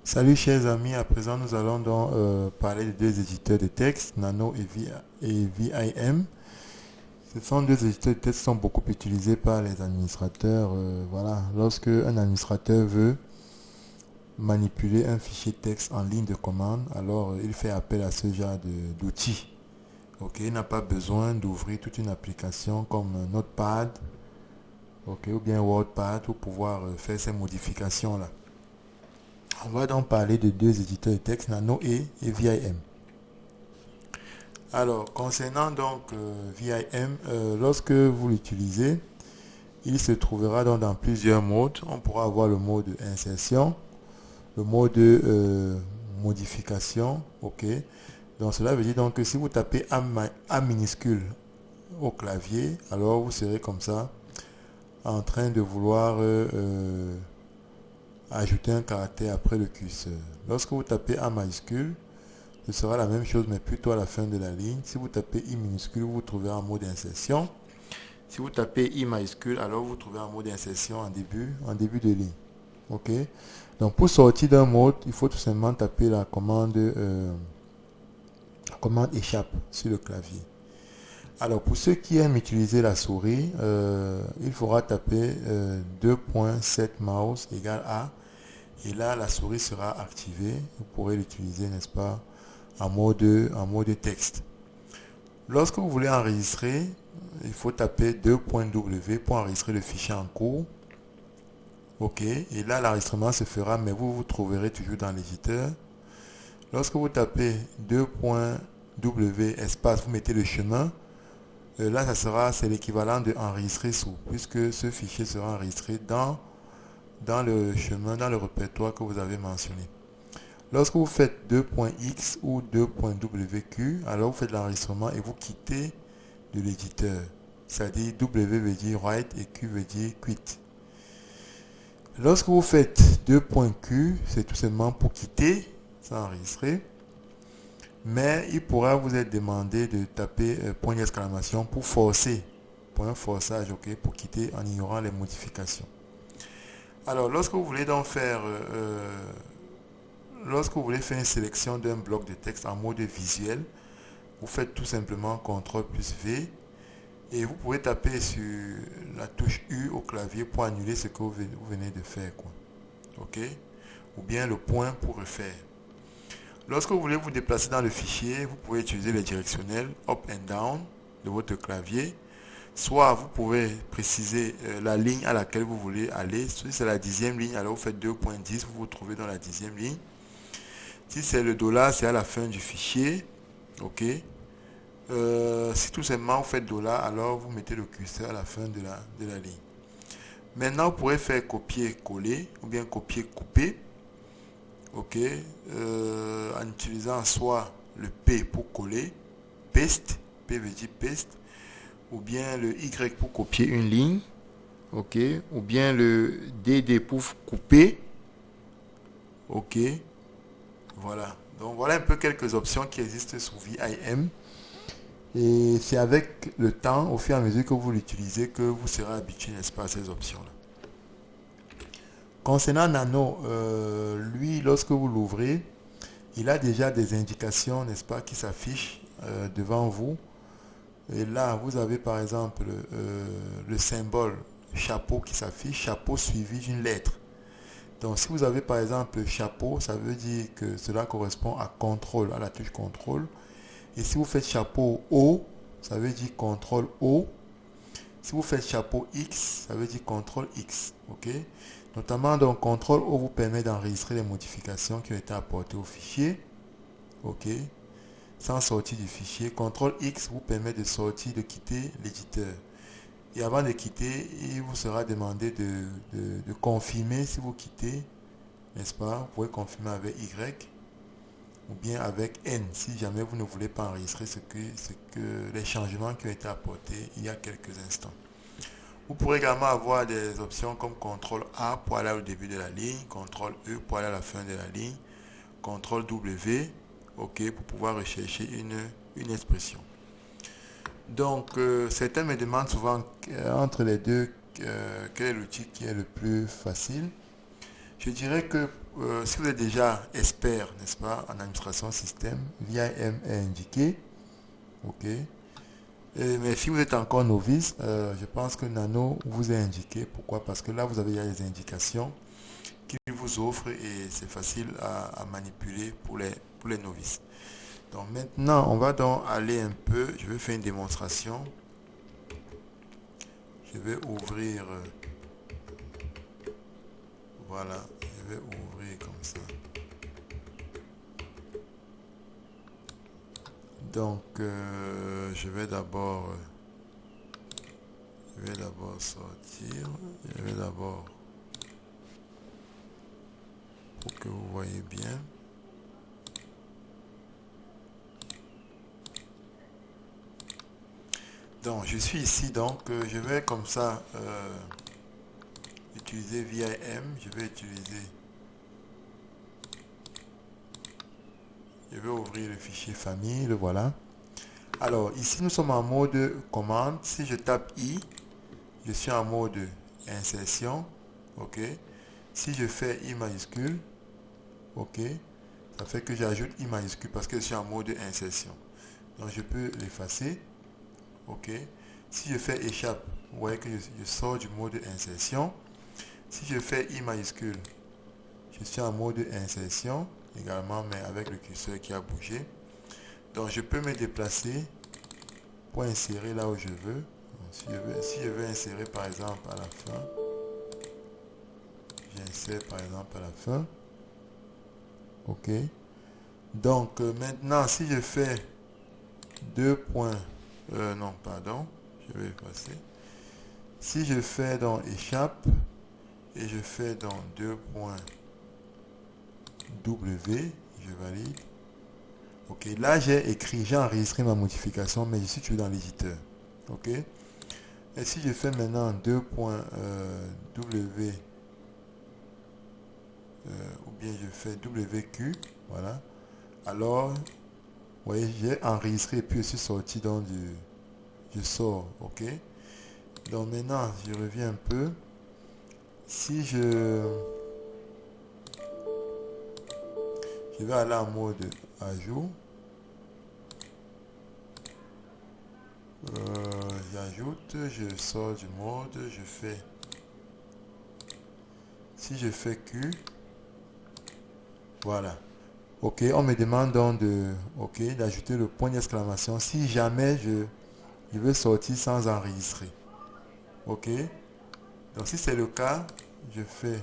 Salut chers amis, à présent nous allons donc parler de deux éditeurs de texte, Nano et VIM. Ce sont deux éditeurs de texte qui sont beaucoup utilisés par les administrateurs. Voilà, lorsque un administrateur veut manipuler un fichier texte en ligne de commande, alors il fait appel à ce genre d'outils. Ok, il n'a pas besoin d'ouvrir toute une application comme Notepad, ok, ou bien WordPad pour pouvoir faire ces modifications-là. On va donc parler de deux éditeurs de texte, Nano et VIM. Alors, concernant donc VIM, lorsque vous l'utilisez, il se trouvera donc dans plusieurs modes. On pourra avoir le mode insertion, le mode modification, ok. Donc cela veut dire donc que si vous tapez A minuscule au clavier, alors vous serez comme ça en train de vouloir ajouter un caractère après le curseur. Lorsque vous tapez A majuscule, ce sera la même chose mais plutôt à la fin de la ligne. Si vous tapez I minuscule, vous vous trouvez en mode insertion. Si vous tapez I majuscule, alors vous vous trouvez en mode insertion en début de ligne. Ok. Donc pour sortir d'un mode, il faut tout simplement taper la commande échappe sur le clavier. Alors pour ceux qui aiment utiliser la souris, il faudra taper 2.7 mouse égale A. Et là, la souris sera activée. Vous pourrez l'utiliser, n'est-ce pas, en mode texte. Lorsque vous voulez enregistrer, il faut taper 2.w pour enregistrer le fichier en cours. Ok, et là l'enregistrement se fera, mais vous vous trouverez toujours dans l'éditeur. Lorsque vous tapez 2.w espace, vous mettez le chemin. Là, c'est l'équivalent de enregistrer sous, puisque ce fichier sera enregistré dans le chemin, dans le répertoire que vous avez mentionné. Lorsque vous faites 2.x ou 2.wq, alors vous faites l'enregistrement et vous quittez de l'éditeur. C'est-à-dire W veut dire write et Q veut dire quit. Lorsque vous faites 2.q, c'est tout simplement pour quitter, sans enregistrer. Mais il pourra vous être demandé de taper point d'exclamation pour forcer. Point forçage, ok, pour quitter en ignorant les modifications. Alors, lorsque vous voulez faire une sélection d'un bloc de texte en mode visuel, vous faites tout simplement CTRL plus V et vous pouvez taper sur la touche U au clavier pour annuler ce que vous venez de faire, quoi. Ok? Ou bien le point pour refaire. Lorsque vous voulez vous déplacer dans le fichier, vous pouvez utiliser les directionnels up and down de votre clavier. Soit vous pouvez préciser la ligne à laquelle vous voulez aller. Si c'est la 10e ligne, alors vous faites 2.10, vous vous trouvez dans la 10e ligne. Si c'est le dollar, c'est à la fin du fichier. Ok. Si tout simplement vous faites dollar, alors vous mettez le curseur à la fin de la ligne. Maintenant, vous pourrez faire copier-coller ou bien copier-couper. Ok. En utilisant soit le P pour coller, paste, P veut dire paste, ou bien le Y pour copier une ligne. Ok. Ou bien le DD pour couper. Ok. Voilà. Donc voilà un peu quelques options qui existent sur VIM. Et c'est avec le temps, au fur et à mesure que vous l'utilisez, que vous serez habitué, n'est-ce pas, à ces options-là. Concernant Nano, lui, lorsque vous l'ouvrez, il a déjà des indications, n'est-ce pas, qui s'affichent devant vous. Et là, vous avez par exemple le symbole chapeau qui s'affiche, chapeau suivi d'une lettre. Donc, si vous avez par exemple chapeau, ça veut dire que cela correspond à contrôle, à la touche contrôle. Et si vous faites chapeau O, ça veut dire contrôle O. Si vous faites chapeau X, ça veut dire contrôle X. Ok. Notamment, donc, contrôle O vous permet d'enregistrer les modifications qui ont été apportées au fichier. Ok. Sans sortir du fichier. Contrôle X vous permet de sortir, de quitter l'éditeur. Et avant de quitter, il vous sera demandé de confirmer si vous quittez, n'est-ce pas? Vous pouvez confirmer avec Y ou bien avec N si jamais vous ne voulez pas enregistrer les changements qui ont été apportés il y a quelques instants. Vous pourrez également avoir des options comme CTRL A pour aller au début de la ligne, CTRL E pour aller à la fin de la ligne, CTRL W, OK, pour pouvoir rechercher une expression. Donc, certains me demandent souvent entre les deux quel est l'outil qui est le plus facile. Je dirais que si vous êtes déjà expert, n'est-ce pas, en administration système, VIM est indiqué. OK. Mais si vous êtes encore novice, je pense que Nano vous est indiqué. Pourquoi? Parce que là, vous avez les indications qu'il vous offre et c'est facile à manipuler pour les novices. Donc maintenant, on va donc aller un peu. Je vais faire une démonstration. Je vais ouvrir. Voilà, je vais ouvrir comme ça. Donc, je vais d'abord sortir. Je vais d'abord, pour que vous voyez bien. Donc, je suis ici, donc je vais comme ça utiliser VIM. Je vais ouvrir le fichier famille, le voilà. Alors, ici, nous sommes en mode commande. Si je tape I, je suis en mode insertion. OK. Si je fais I majuscule, OK, ça fait que j'ajoute I majuscule parce que je suis en mode insertion. Donc, je peux l'effacer. OK. Si je fais échappe, vous voyez que je sors du mode insertion. Si je fais I majuscule, je suis en mode insertion également, mais avec le curseur qui a bougé. Donc, je peux me déplacer pour insérer là où je veux. Donc, si je veux insérer par exemple à la fin, j'insère par exemple à la fin. OK. Donc, maintenant, si je fais deux points, non, pardon, je vais effacer. Si je fais dans échappe et je fais dans deux points W, je valide. OK, là j'ai enregistré ma modification, mais je suis toujours dans l'éditeur. OK. Et si je fais maintenant deux points W, ou bien je fais WQ, voilà. Alors, vous voyez, j'ai enregistré et puis je suis sorti dans je sors. OK. Donc maintenant, je reviens un peu. Si je vais aller en mode ajout. J'ajoute, je sors du mode, je fais. Si je fais Q, voilà. OK, on me demande donc d'ajouter le point d'exclamation si jamais je veux sortir sans enregistrer. OK. Donc si c'est le cas, je fais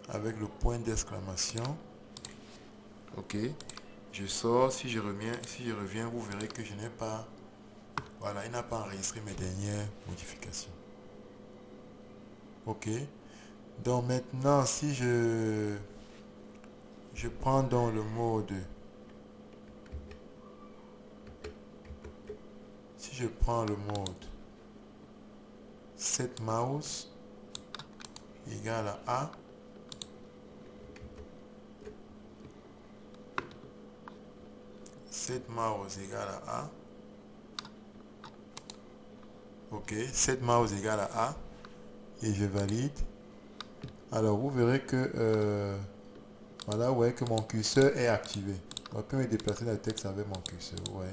avec le point d'exclamation. OK. Je sors, si je reviens, vous verrez que je n'ai pas, voilà, il n'a pas enregistré mes dernières modifications. OK. Donc maintenant, si je prends dans le mode, si je prends le mode set mouse égale à A, set mouse égale à A. OK, set mouse égale à A et je valide. Alors vous verrez que voilà, vous voyez que mon curseur est activé. Je peux me déplacer dans le texte avec mon curseur. Ouais.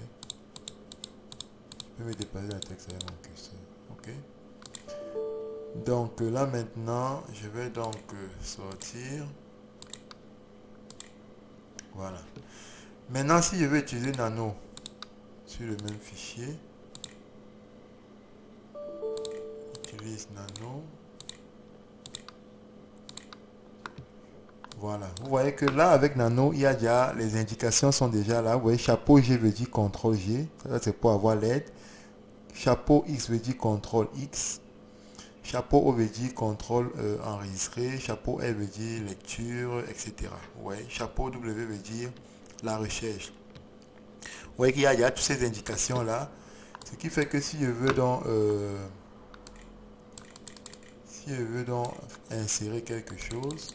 Je peux me déplacer dans le texte avec mon curseur. OK. Donc là maintenant, je vais donc sortir. Voilà. Maintenant, si je veux utiliser Nano sur le même fichier, utilise Nano. Voilà. Vous voyez que là, avec Nano, il y a déjà, les indications sont déjà là. Vous voyez, chapeau G veut dire CTRL G. Ça, c'est pour avoir l'aide. Chapeau X veut dire CTRL X. Chapeau O veut dire contrôle enregistré. Chapeau L veut dire lecture, etc. Vous voyez, chapeau W veut dire la recherche. Vous voyez qu'il y a toutes ces indications là. Ce qui fait que si je veux donc insérer quelque chose,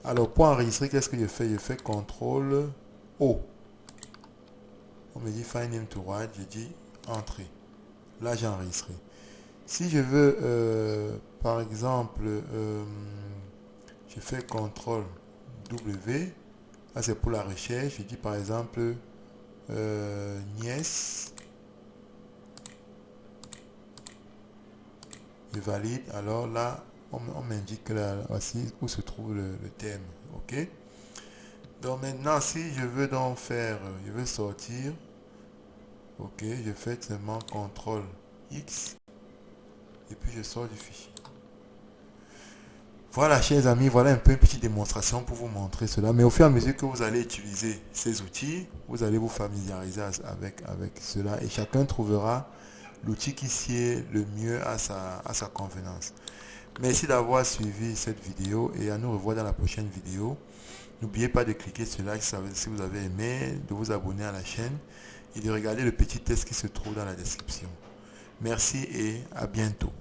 alors pour enregistrer, qu'est-ce que je fais? Je fais CTRL O. On me dit Find Name to Write, je dis Entrée. Là j'ai enregistré. Si je veux, par exemple, je fais CTRL W, là c'est pour la recherche, je dis par exemple nièce, je valide, alors là, on m'indique là, voici où se trouve le terme, ok. Donc maintenant, si je veux donc faire, je veux sortir, ok, je fais seulement CTRL X, et puis je sors du fichier. Voilà, chers amis, voilà un peu une petite démonstration pour vous montrer cela. Mais au fur et à mesure que vous allez utiliser ces outils, vous allez vous familiariser avec cela et chacun trouvera l'outil qui sied le mieux à sa convenance. Merci d'avoir suivi cette vidéo et à nous revoir dans la prochaine vidéo. N'oubliez pas de cliquer sur like si vous avez aimé, de vous abonner à la chaîne et de regarder le petit test qui se trouve dans la description. Merci et à bientôt.